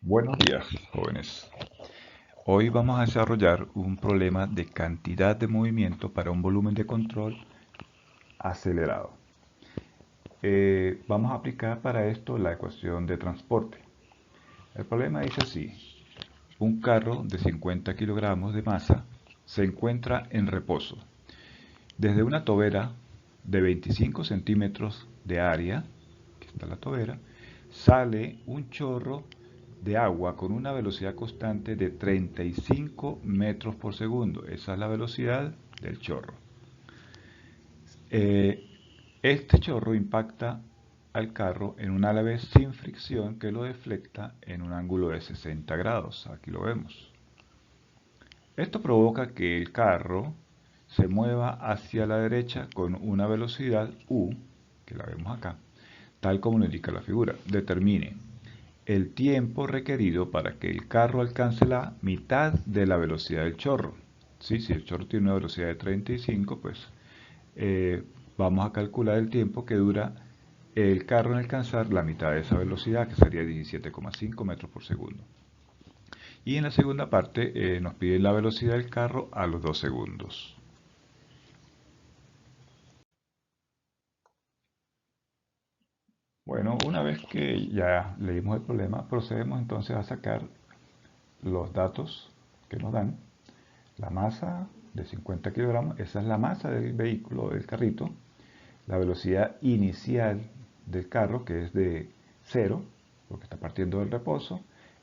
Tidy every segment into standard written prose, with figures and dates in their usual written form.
Buenos días, jóvenes. Hoy vamos a desarrollar un problema de cantidad de movimiento para un volumen de control acelerado. Vamos a aplicar para esto la ecuación de transporte. El problema dice así: un carro de 50 kilogramos de masa se encuentra en reposo. Desde una tobera de 25 centímetros de área, que está la tobera, sale un chorro de agua con una velocidad constante de 35 metros por segundo. Esa es la velocidad del chorro. Eh, este chorro impacta al carro en un ala sin fricción que lo deflecta en un ángulo de 60 grados. Aquí lo vemos. Esto provoca que el carro se mueva hacia la derecha con una velocidad u, que la vemos acá, tal como lo indica la figura. Determine el tiempo requerido para que el carro alcance la mitad de la velocidad del chorro. ¿Sí? Si el chorro tiene una velocidad de 35, pues vamos a calcular el tiempo que dura el carro en alcanzar la mitad de esa velocidad, que sería 17,5 metros por segundo. Y en la segunda parte nos pide la velocidad del carro a los 2 segundos. Bueno, una vez que ya leímos el problema, procedemos entonces a sacar los datos que nos dan. La masa de 50 kilogramos, esa es la masa del vehículo, del carrito. La velocidad inicial del carro, que es de 0, porque está partiendo del reposo.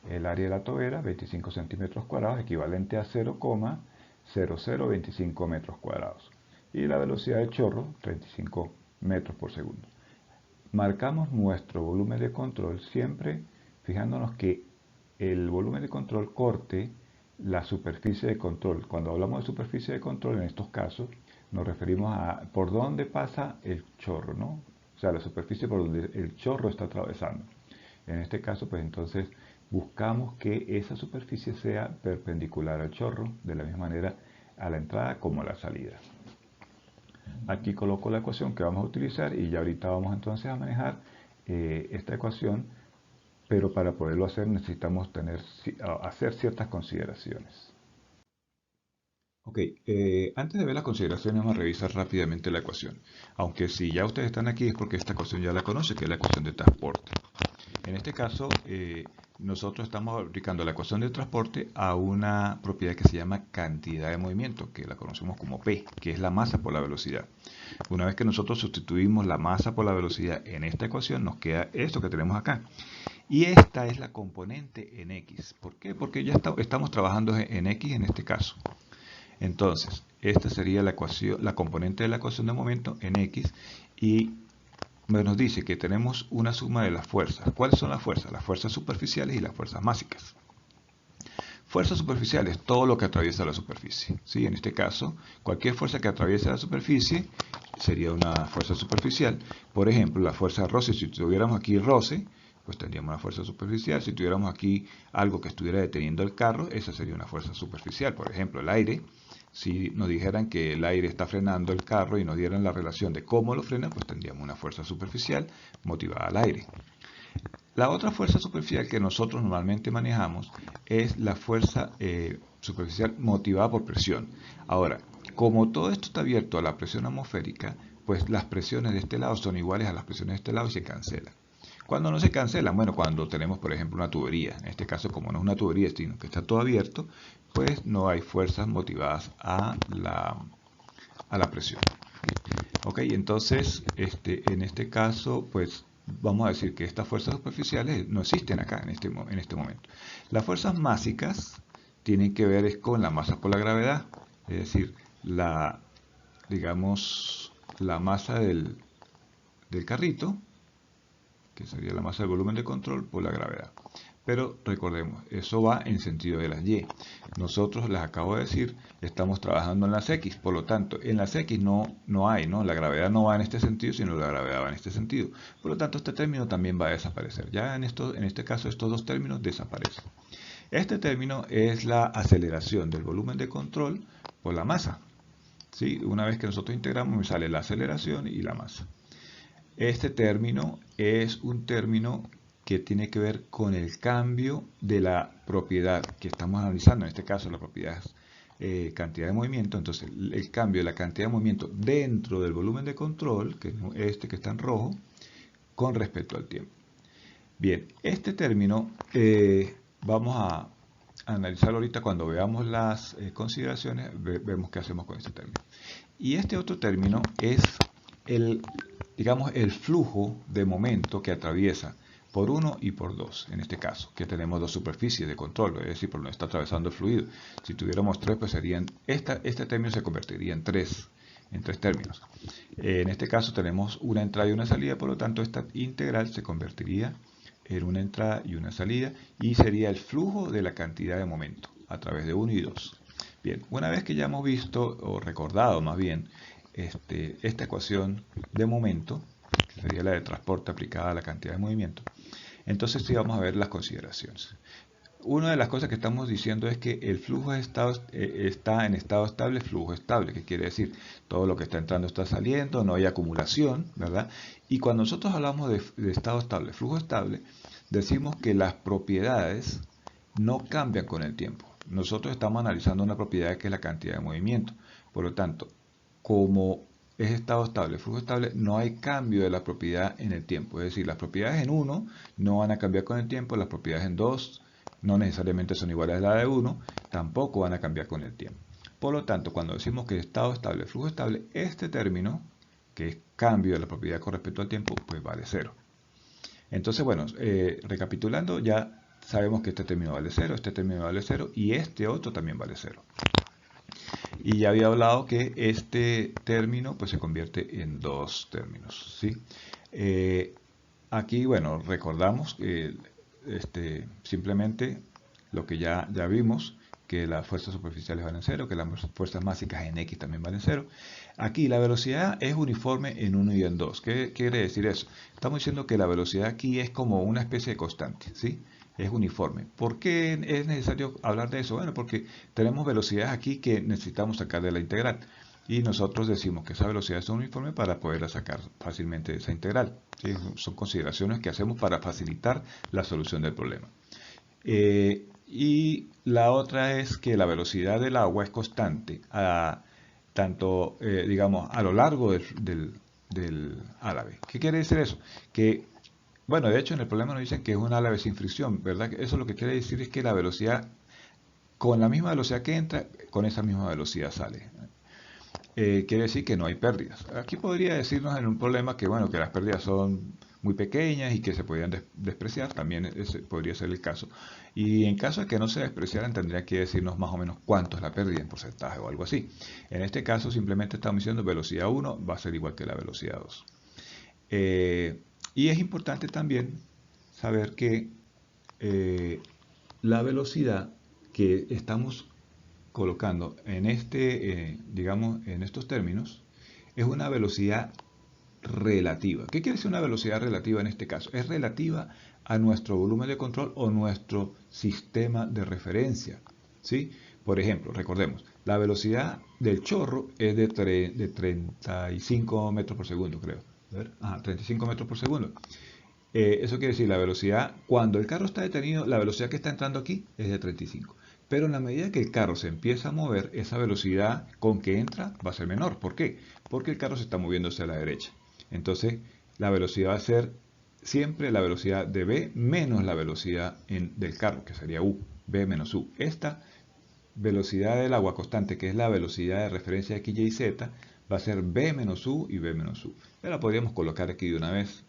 El área de la tobera, 25 centímetros cuadrados, equivalente a 0,0025 metros cuadrados. Y la velocidad del chorro, 35 metros por segundo. Marcamos nuestro volumen de control siempre fijándonos que el volumen de control corte la superficie de control. Cuando hablamos de superficie de control, en estos casos, nos referimos a por dónde pasa el chorro, ¿no? O sea, la superficie por donde el chorro está atravesando. En este caso, pues entonces buscamos que esa superficie sea perpendicular al chorro, de la misma manera a la entrada como a la salida. Aquí coloco la ecuación que vamos a utilizar y ya ahorita vamos entonces a manejar esta ecuación, pero para poderlo hacer necesitamos hacer ciertas consideraciones. Ok, antes de ver las consideraciones vamos a revisar rápidamente la ecuación. Aunque si ya ustedes están aquí es porque esta ecuación ya la conocen, que es la ecuación de transporte. En este caso, nosotros estamos aplicando la ecuación de transporte a una propiedad que se llama cantidad de movimiento, que la conocemos como P, que es la masa por la velocidad. Una vez que nosotros sustituimos la masa por la velocidad en esta ecuación, nos queda esto que tenemos acá. Y esta es la componente en X. ¿Por qué? Porque ya estamos trabajando en X en este caso. Entonces, esta sería la ecuación, la componente de la ecuación de momento en X, y nos dice que tenemos una suma de las fuerzas. ¿Cuáles son las fuerzas? Las fuerzas superficiales y las fuerzas básicas. Fuerzas superficiales, todo lo que atraviesa la superficie. ¿Sí? En este caso, cualquier fuerza que atraviese la superficie sería una fuerza superficial. Por ejemplo, la fuerza roce, si tuviéramos aquí roce, pues tendríamos una fuerza superficial. Si tuviéramos aquí algo que estuviera deteniendo el carro, esa sería una fuerza superficial. Por ejemplo, el aire. Si nos dijeran que el aire está frenando el carro y nos dieran la relación de cómo lo frena, pues tendríamos una fuerza superficial motivada al aire. La otra fuerza superficial que nosotros normalmente manejamos es la fuerza superficial motivada por presión. Ahora, como todo esto está abierto a la presión atmosférica, pues las presiones de este lado son iguales a las presiones de este lado y se cancelan. ¿Cuándo no se cancelan? Bueno, cuando tenemos, por ejemplo, una tubería. En este caso, como no es una tubería, sino que está todo abierto, pues no hay fuerzas motivadas a la presión. Ok, entonces, en este caso, pues vamos a decir que estas fuerzas superficiales no existen acá en este momento. Las fuerzas másicas tienen que ver con la masa por la gravedad, es decir, digamos, la masa del carrito, que sería la masa del volumen de control por la gravedad. Pero recordemos, eso va en sentido de las Y. Nosotros, les acabo de decir, estamos trabajando en las X, por lo tanto, en las X no hay, ¿no? La gravedad no va en este sentido, sino la gravedad va en este sentido. Por lo tanto, este término también va a desaparecer. Ya en este caso, estos dos términos desaparecen. Este término es la aceleración del volumen de control por la masa. ¿Sí? Una vez que nosotros integramos, me sale la aceleración y la masa. Este término es un término que tiene que ver con el cambio de la propiedad que estamos analizando. En este caso la propiedad es cantidad de movimiento. Entonces el cambio de la cantidad de movimiento dentro del volumen de control, que es este que está en rojo, con respecto al tiempo. Bien, este término vamos a analizarlo ahorita cuando veamos las consideraciones, vemos qué hacemos con este término. Y este otro término es digamos, el flujo de momento que atraviesa por 1 y por 2, en este caso, que tenemos dos superficies de control, es decir, por donde está atravesando el fluido. Si tuviéramos 3, pues serían, este término se convertiría en tres términos. En este caso tenemos una entrada y una salida, por lo tanto esta integral se convertiría en una entrada y una salida, y sería el flujo de la cantidad de momento a través de 1 y 2. Bien, una vez que ya hemos visto, o recordado más bien, esta ecuación de momento, que sería la de transporte aplicada a la cantidad de movimiento, entonces sí vamos a ver las consideraciones. Una de las cosas que estamos diciendo es que el flujo está en estado estable, flujo estable, que quiere decir todo lo que está entrando está saliendo, no hay acumulación, ¿verdad? Y cuando nosotros hablamos de estado estable, flujo estable, decimos que las propiedades no cambian con el tiempo. Nosotros estamos analizando una propiedad que es la cantidad de movimiento. Por lo tanto, como es estado estable, flujo estable, no hay cambio de la propiedad en el tiempo. Es decir, las propiedades en 1 no van a cambiar con el tiempo, las propiedades en 2 no necesariamente son iguales a la de 1, tampoco van a cambiar con el tiempo. Por lo tanto, cuando decimos que estado estable, flujo estable, este término, que es cambio de la propiedad con respecto al tiempo, pues vale 0. Entonces, bueno, recapitulando, ya sabemos que este término vale 0, este término vale 0 y este otro también vale 0. Y ya había hablado que este término pues se convierte en dos términos, ¿sí? Aquí, bueno, recordamos que simplemente lo que ya vimos, que las fuerzas superficiales valen 0, que las fuerzas básicas en X también valen 0. Aquí la velocidad es uniforme en 1 y en 2. ¿Qué quiere decir eso? Estamos diciendo que la velocidad aquí es como una especie de constante, ¿sí? Es uniforme. ¿Por qué es necesario hablar de eso? Bueno, porque tenemos velocidades aquí que necesitamos sacar de la integral. Y nosotros decimos que esa velocidad es uniforme para poderla sacar fácilmente de esa integral. ¿Sí? Son consideraciones que hacemos para facilitar la solución del problema. Y la otra es que la velocidad del agua es constante, tanto, digamos, a lo largo del álave. ¿Qué quiere decir eso? Que, bueno, de hecho en el problema nos dicen que es un álave sin fricción, ¿verdad? Eso lo que quiere decir es que la velocidad, con la misma velocidad que entra, con esa misma velocidad sale. Quiere decir que no hay pérdidas. Aquí podría decirnos en un problema que, bueno, que las pérdidas son muy pequeñas y que se podrían despreciar, también ese podría ser el caso. Y en caso de que no se despreciaran, tendría que decirnos más o menos cuánto es la pérdida en porcentaje o algo así. En este caso simplemente estamos diciendo velocidad 1 va a ser igual que la velocidad 2. Y es importante también saber que la velocidad que estamos colocando en digamos, en estos términos, es una velocidad relativa. ¿Qué quiere decir una velocidad relativa en este caso? Es relativa a nuestro volumen de control o nuestro sistema de referencia, ¿sí? Por ejemplo, recordemos, la velocidad del chorro es de 35 metros por segundo, creo. A ver, 35 metros por segundo. Eso quiere decir la velocidad, cuando el carro está detenido, la velocidad que está entrando aquí es de 35. Pero en la medida que el carro se empieza a mover, esa velocidad con que entra va a ser menor. ¿Por qué? Porque el carro se está moviendo hacia la derecha. Entonces, la velocidad va a ser siempre la velocidad de B menos la velocidad del carro, que sería U, B menos U. Esta velocidad del agua constante, que es la velocidad de referencia X, Y, Z, va a ser B menos U y B menos U. Ya la podríamos colocar aquí de una vez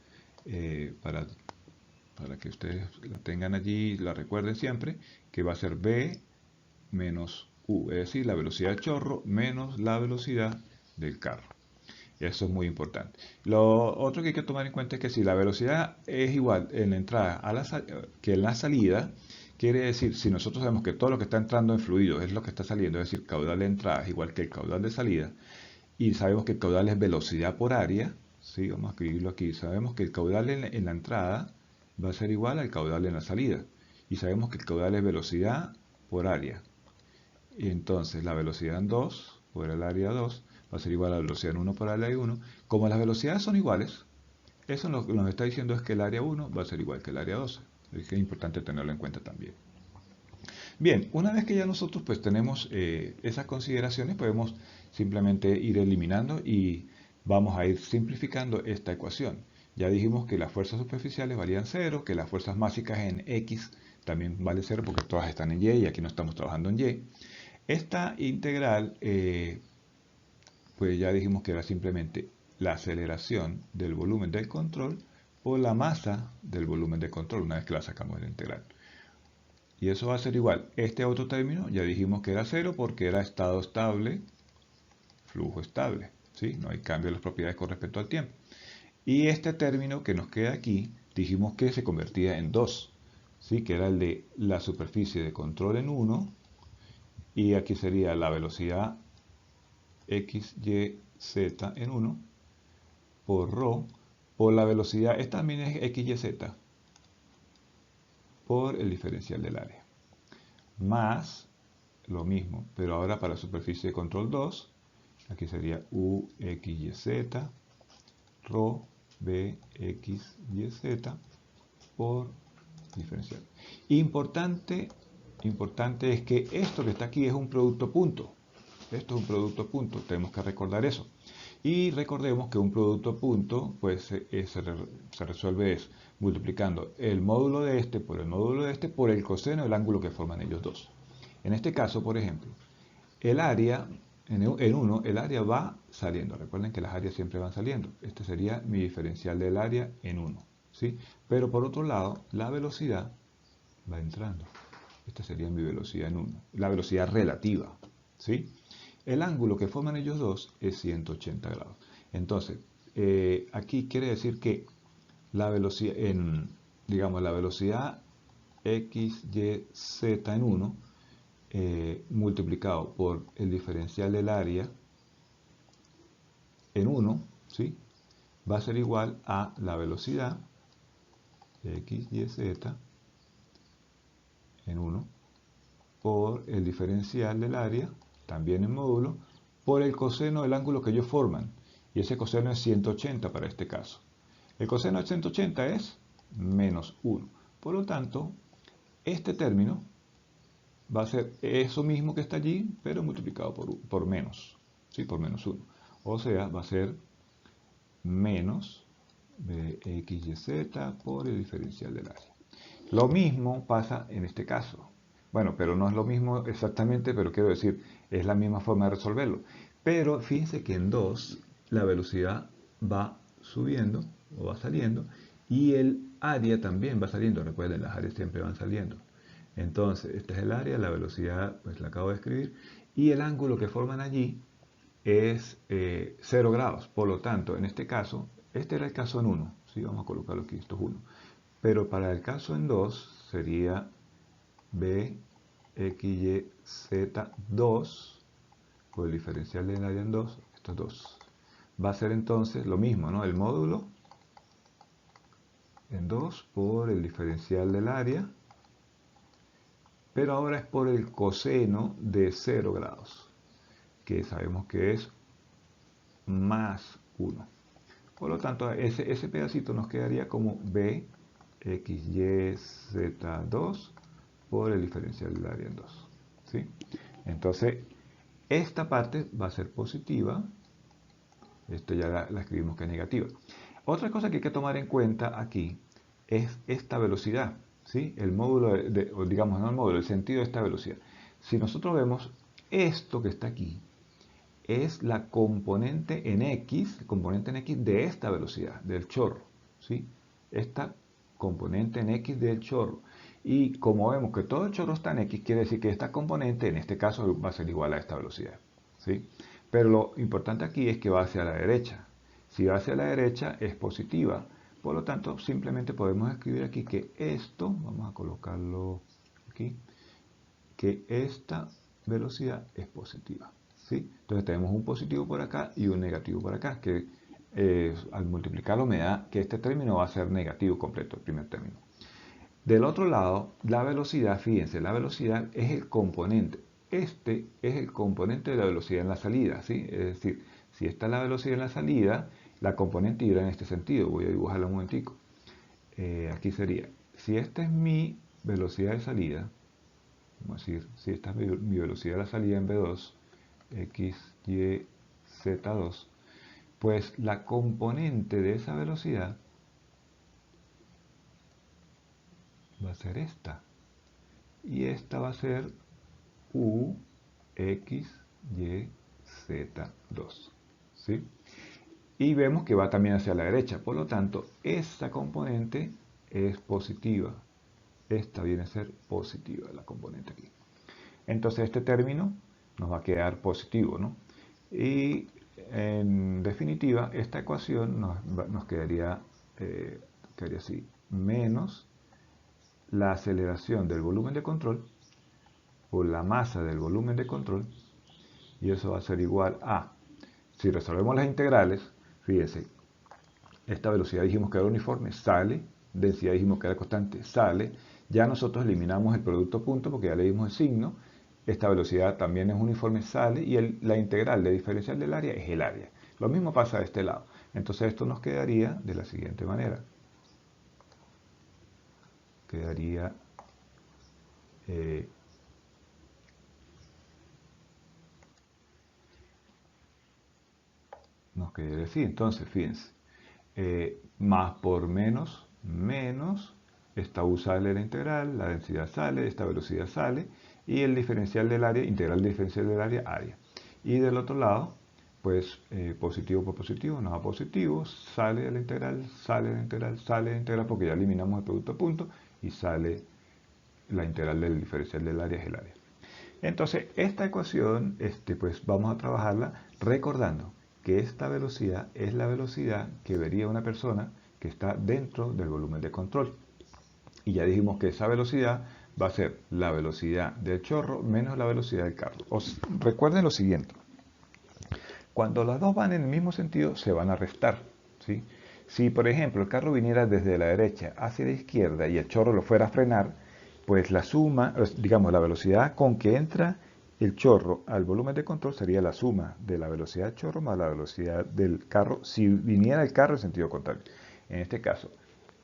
para que ustedes la tengan allí y la recuerden siempre, que va a ser B menos U, es decir, la velocidad del chorro menos la velocidad del carro. Eso es muy importante. Lo otro que hay que tomar en cuenta es que si la velocidad es igual en la entrada que en la salida, quiere decir, si nosotros sabemos que todo lo que está entrando en fluido es lo que está saliendo, es decir, caudal de entrada es igual que el caudal de salida, y sabemos que el caudal es velocidad por área, ¿sí? Vamos a escribirlo aquí, sabemos que el caudal en la entrada va a ser igual al caudal en la salida, y sabemos que el caudal es velocidad por área. Y entonces la velocidad en 2 por el área 2 va a ser igual a la velocidad en 1 por el área 1. Como las velocidades son iguales, Eso lo que nos está diciendo es que el área 1 va a ser igual que el área 12. Es importante tenerlo en cuenta también. Bien, una vez que ya nosotros pues tenemos esas consideraciones, podemos simplemente ir eliminando y vamos a ir simplificando esta ecuación. Ya dijimos que las fuerzas superficiales valían 0, que las fuerzas básicas en X también vale 0 porque todas están en Y y aquí no estamos trabajando en Y. Esta integral, pues ya dijimos que era simplemente la aceleración del volumen del control por la masa del volumen de control una vez que la sacamos de la integral. Y eso va a ser igual. Este otro término ya dijimos que era 0 porque era estado estable, flujo estable. ¿Sí? No hay cambio de las propiedades con respecto al tiempo. Y este término que nos queda aquí, dijimos que se convertía en 2. ¿Sí? Que era el de la superficie de control en 1. Y aquí sería la velocidad x, y, z en 1 por ρ por la velocidad, esta también es x, y, z por el diferencial del área. Más lo mismo, pero ahora para superficie de control 2, aquí sería u, x, y, z, ρ, b, x, y, z por diferencial. Importante es que esto que está aquí es un producto punto. Esto es un producto punto, tenemos que recordar eso. Y recordemos que un producto punto pues se resuelve multiplicando el módulo de este por el módulo de este por el coseno del ángulo que forman ellos dos. En este caso, por ejemplo, el área, en 1, el área va saliendo. Recuerden que las áreas siempre van saliendo. Este sería mi diferencial del área en 1. ¿Sí? Pero por otro lado, la velocidad va entrando. Esta sería mi velocidad en 1. La velocidad relativa. ¿Sí? El ángulo que forman ellos dos es 180 grados. Entonces, aquí quiere decir que la velocidad, digamos, la velocidad x, y, z en 1 multiplicado por el diferencial del área en 1, ¿sí? Va a ser igual a la velocidad x, y, z en 1 por el diferencial del área, también en módulo, por el coseno del ángulo que ellos forman. Y ese coseno es 180 para este caso. El coseno de 180 es menos 1. Por lo tanto, este término va a ser eso mismo que está allí, pero multiplicado por menos. ¿Sí? Por menos 1. O sea, va a ser menos x, y, z por el diferencial del área. Lo mismo pasa en este caso. Bueno, pero no es lo mismo exactamente, pero quiero decir, es la misma forma de resolverlo. Pero fíjense que en 2 la velocidad va subiendo o va saliendo y el área también va saliendo. Recuerden, las áreas siempre van saliendo. Entonces, esta es el área, la velocidad, pues la acabo de escribir, y el ángulo que forman allí es 0 grados. Por lo tanto, en este caso, este era el caso en 1. ¿Sí? Vamos a colocarlo aquí, esto es 1. Pero para el caso en 2 sería b, x, y, z, 2, por el diferencial del área en 2, estos 2. Va a ser entonces lo mismo, ¿no? El módulo en 2 por el diferencial del área, pero ahora es por el coseno de 0 grados, que sabemos que es más 1. Por lo tanto, ese pedacito nos quedaría como b, x, y, z, 2 por el diferencial del área en 2. ¿Sí? Entonces, esta parte va a ser positiva. Esto ya la escribimos que es negativa. Otra cosa que hay que tomar en cuenta aquí es esta velocidad. ¿Sí? El módulo, o digamos, no el módulo, el sentido de esta velocidad. Si nosotros vemos esto que está aquí, es la componente en X de esta velocidad, del chorro. ¿Sí? Esta componente en X del chorro. Y como vemos que todo el chorro está en X, quiere decir que esta componente, en este caso, va a ser igual a esta velocidad. ¿Sí? Pero lo importante aquí es que va hacia la derecha. Si va hacia la derecha, es positiva. Por lo tanto, simplemente podemos escribir aquí que esto, vamos a colocarlo aquí, que esta velocidad es positiva. ¿Sí? Entonces tenemos un positivo por acá y un negativo por acá, que al multiplicarlo me da que este término va a ser negativo completo, el primer término. Del otro lado, la velocidad, fíjense, la velocidad es el componente. Este es el componente de la velocidad en la salida, ¿sí? Es decir, si esta es la velocidad en la salida, la componente irá en este sentido. Voy a dibujarla un momentico. Aquí sería, si esta es mi velocidad de salida, vamos a decir, si esta es mi velocidad de la salida en V2, X, Y, Z2, pues la componente de esa velocidad va a ser esta. Y esta va a ser U, X, Y, Z2. ¿Sí? Y vemos que va también hacia la derecha. Por lo tanto, esta componente es positiva. Esta viene a ser positiva, la componente aquí. Entonces este término nos va a quedar positivo, ¿no? Y en definitiva, esta ecuación nos quedaría así, menos la aceleración del volumen de control por la masa del volumen de control, y eso va a ser igual a, si resolvemos las integrales, fíjense, esta velocidad dijimos que era uniforme, sale, densidad dijimos que era constante, sale, ya nosotros eliminamos el producto punto porque ya le dimos el signo, esta velocidad también es uniforme, sale, y la integral de diferencial del área es el área. Lo mismo pasa de este lado. Entonces esto nos quedaría de la siguiente manera. Quedaría nos quedaría así. Entonces, fíjense, más por menos, menos, esta U sale de la integral, la densidad sale, esta velocidad sale, y el diferencial del área, integral del diferencial del área, área. Y del otro lado, pues positivo por positivo, nos da positivo, sale de la integral, sale de la integral, sale de la integral, porque ya eliminamos el producto a punto, y sale la integral del diferencial del área, es el área. Entonces, esta ecuación, pues vamos a trabajarla recordando que esta velocidad es la velocidad que vería una persona que está dentro del volumen de control. Y ya dijimos que esa velocidad va a ser la velocidad del chorro menos la velocidad del carro. Recuerden lo siguiente. Cuando las dos van en el mismo sentido, se van a restar, ¿sí? Si, por ejemplo, el carro viniera desde la derecha hacia la izquierda y el chorro lo fuera a frenar, pues la suma, digamos, la velocidad con que entra el chorro al volumen de control sería la suma de la velocidad del chorro más la velocidad del carro si viniera el carro en sentido contrario. En este caso,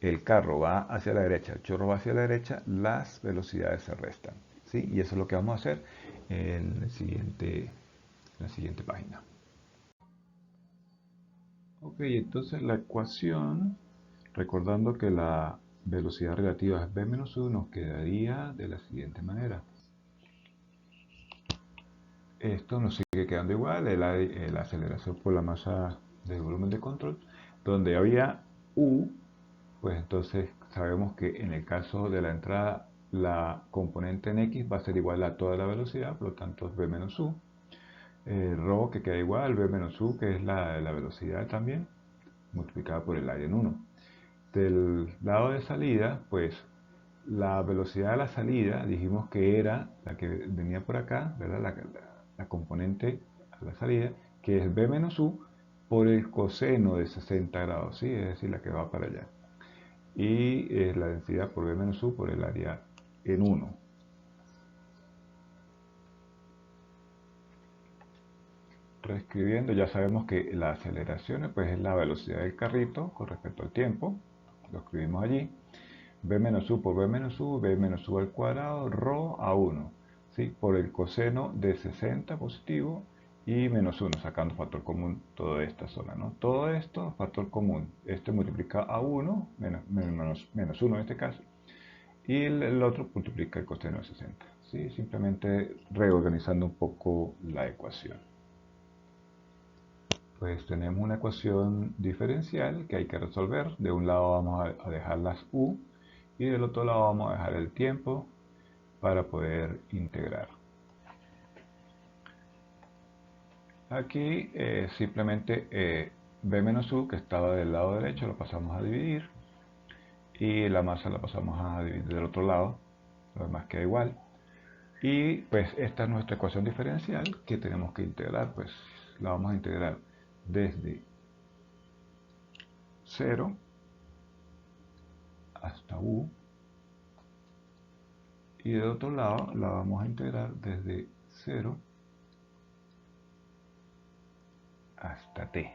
el carro va hacia la derecha, el chorro va hacia la derecha, las velocidades se restan, ¿sí? Y eso es lo que vamos a hacer en la siguiente página. Ok, entonces la ecuación, recordando que la velocidad relativa es v menos u, nos quedaría de la siguiente manera. Esto nos sigue quedando igual, la aceleración por la masa del volumen de control, donde había u, pues entonces sabemos que en el caso de la entrada, la componente en x va a ser igual a toda la velocidad, por lo tanto es v menos u. Rho que queda igual, v menos u, que es la velocidad también, multiplicada por el área en 1. Del lado de salida, pues la velocidad de la salida dijimos que era la que venía por acá, ¿verdad? La componente a la salida, que es b menos u por el coseno de 60 grados, ¿sí? Es decir, la que va para allá. Y es la densidad por b menos u por el área en 1. Reescribiendo, ya sabemos que la aceleración pues, es la velocidad del carrito con respecto al tiempo. Lo escribimos allí. B menos u por B menos u al cuadrado, rho a 1, ¿sí? Por el coseno de 60 positivo y menos 1, sacando factor común toda esta zona, ¿no? Todo esto, factor común. Este multiplica a 1, menos 1 en este caso, y el otro multiplica el coseno de 60, ¿sí? Simplemente reorganizando un poco la ecuación. Pues tenemos una ecuación diferencial que hay que resolver. De un lado vamos a dejar las u y del otro lado vamos a dejar el tiempo para poder integrar. Aquí simplemente b menos u, que estaba del lado derecho, lo pasamos a dividir y la masa la pasamos a dividir del otro lado, lo demás queda igual. Y pues esta es nuestra ecuación diferencial que tenemos que integrar, pues la vamos a integrar desde 0 hasta u, y del otro lado la vamos a integrar desde 0 hasta t.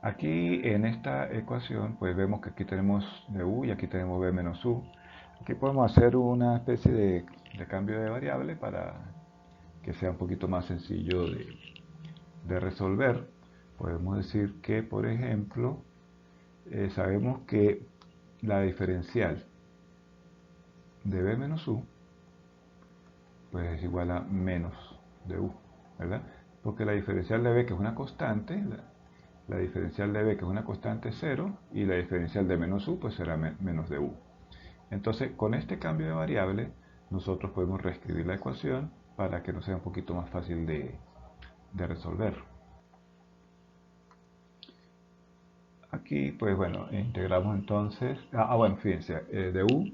Aquí en esta ecuación pues vemos que aquí tenemos du y aquí tenemos b menos u. Aquí podemos hacer una especie de cambio de variable para que sea un poquito más sencillo de resolver. Podemos decir que, por ejemplo, sabemos que la diferencial de b menos u pues es igual a menos de u, ¿verdad? Porque la diferencial de b, que es una constante, la diferencial de b, que es una constante, es 0, y la diferencial de menos u pues será menos de u. Entonces, con este cambio de variable, nosotros podemos reescribir la ecuación para que nos sea un poquito más fácil de resolver. Aquí, pues bueno, integramos entonces, bueno, fíjense, de u,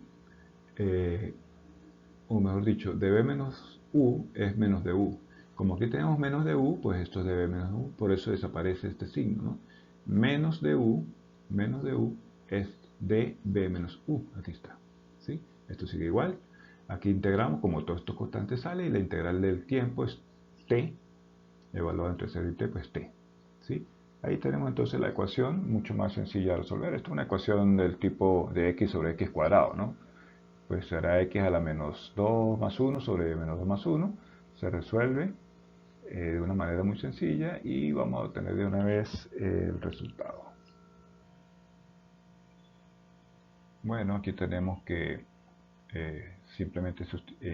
o mejor dicho, de b menos u es menos de u. Como aquí tenemos menos de u, pues esto es de b menos u, por eso desaparece este signo, ¿no? Menos de u es de b menos u, aquí está, ¿sí? Esto sigue igual. Aquí integramos, como todo esto constante sale, y la integral del tiempo es t, evaluado entre 0 y t, pues t, ¿sí? Ahí tenemos entonces la ecuación, mucho más sencilla de resolver. Esto es una ecuación del tipo de x sobre x cuadrado, ¿no? Pues será x a la menos 2 más 1 sobre menos 2 más 1. Se resuelve de una manera muy sencilla y vamos a obtener de una vez el resultado. Bueno, aquí tenemos que simplemente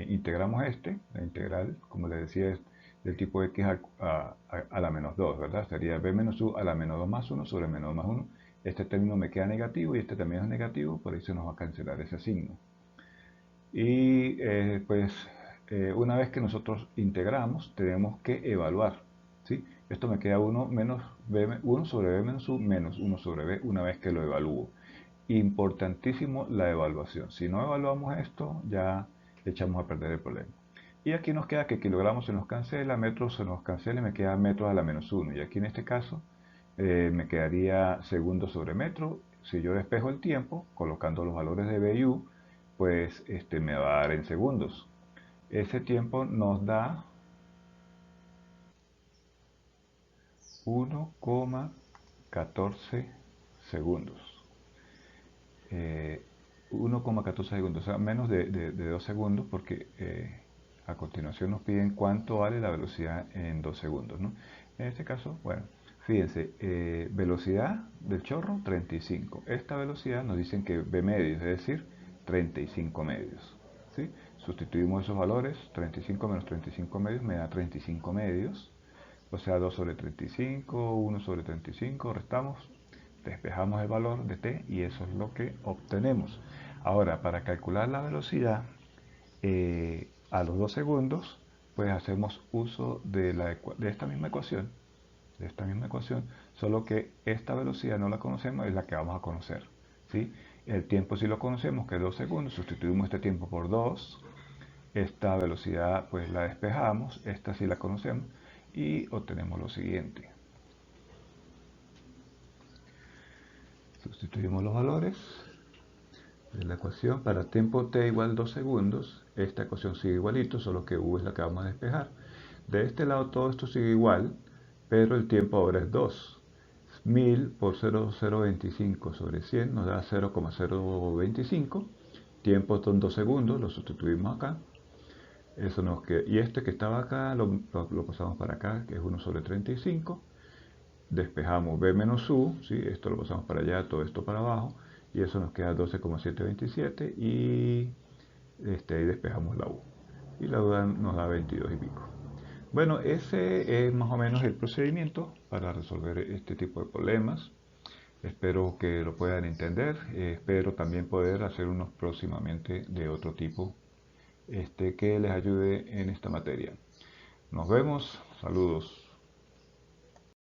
integramos la integral, como les decía, es del tipo x a la menos 2, ¿verdad? Sería b menos u a la menos 2 más 1 sobre menos 2 más 1. Este término me queda negativo y este también es negativo, por ahí se nos va a cancelar ese signo. Y una vez que nosotros integramos, tenemos que evaluar, ¿sí? Esto me queda 1 menos b, 1 sobre b menos u menos 1 sobre b una vez que lo evalúo. Importantísimo la evaluación. Si no evaluamos esto, ya echamos a perder el problema. Y aquí nos queda que kilogramos se nos cancela, metros se nos cancela y me queda metros a la menos 1. Y aquí en este caso me quedaría segundos sobre metro. Si yo despejo el tiempo, colocando los valores de b y u, pues me va a dar en segundos. Ese tiempo nos da 1,14 segundos. 1,14 segundos, o sea, menos de 2 segundos, porque a continuación nos piden cuánto vale la velocidad en 2 segundos, ¿no? En este caso, bueno, fíjense, velocidad del chorro, 35. Esta velocidad nos dicen que b medios, es decir, 35 medios, ¿sí? Sustituimos esos valores, 35 menos 35 medios me da 35 medios, o sea, 2 sobre 35, 1 sobre 35, restamos, despejamos el valor de t y eso es lo que obtenemos. Ahora, para calcular la velocidad a los 2 segundos, pues hacemos uso de esta misma ecuación, solo que esta velocidad no la conocemos, es la que vamos a conocer, ¿sí? El tiempo sí lo conocemos, que es 2 segundos, sustituimos este tiempo por 2, esta velocidad pues la despejamos, esta sí la conocemos, y obtenemos lo siguiente. Sustituimos los valores de la ecuación para tiempo t igual 2 segundos. Esta ecuación sigue igualito, solo que u es la que vamos a despejar. De este lado todo esto sigue igual, pero el tiempo ahora es 2. 1000 por 0,025 sobre 100 nos da 0,025. Tiempo son 2 segundos, lo sustituimos acá. Eso nos queda. Y este que estaba acá lo pasamos para acá, que es 1 sobre 35. Despejamos b menos u, ¿sí? Esto lo pasamos para allá, todo esto para abajo, y eso nos queda 12,727 y ahí despejamos la u. Y la u nos da 22 y pico. Bueno, ese es más o menos el procedimiento para resolver este tipo de problemas. Espero que lo puedan entender. Espero también poder hacer unos próximamente de otro tipo que les ayude en esta materia. Nos vemos. Saludos.